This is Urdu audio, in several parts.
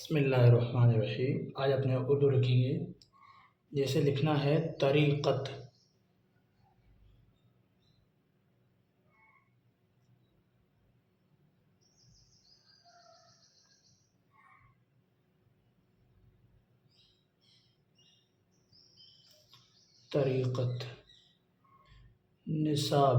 بسم اللہ الرحمن الرحیم۔ آج اپنے اردو لکھیں گے۔ جیسے لکھنا ہے طریقت، طریقت، نصاب،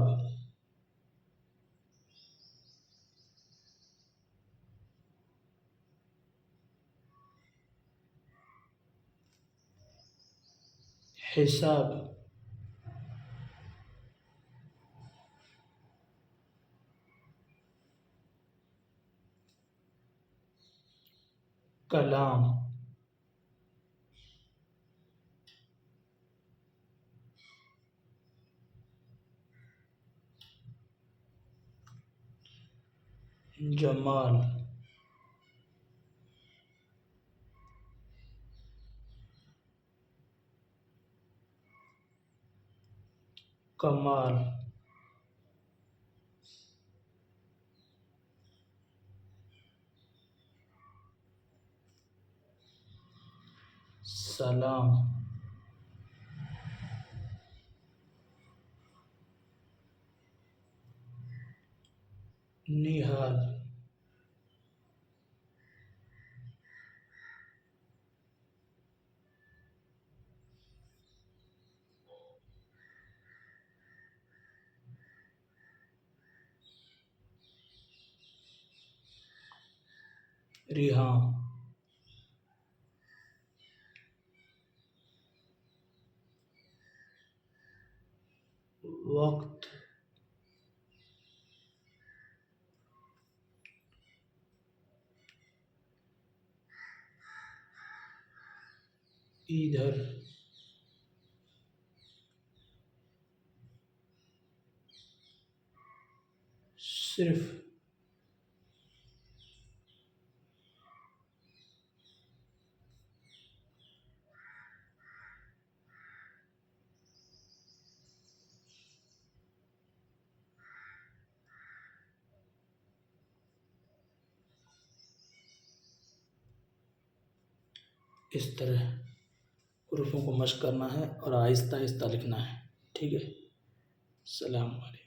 حساب، کلام، جمال، کمال، سلام، نہال، ریحاں، وقت، ادھر، صرف، اس طرح حروفوں کو مشق کرنا ہے اور آہستہ آہستہ لکھنا ہے۔ ٹھیک ہے، السلام علیکم۔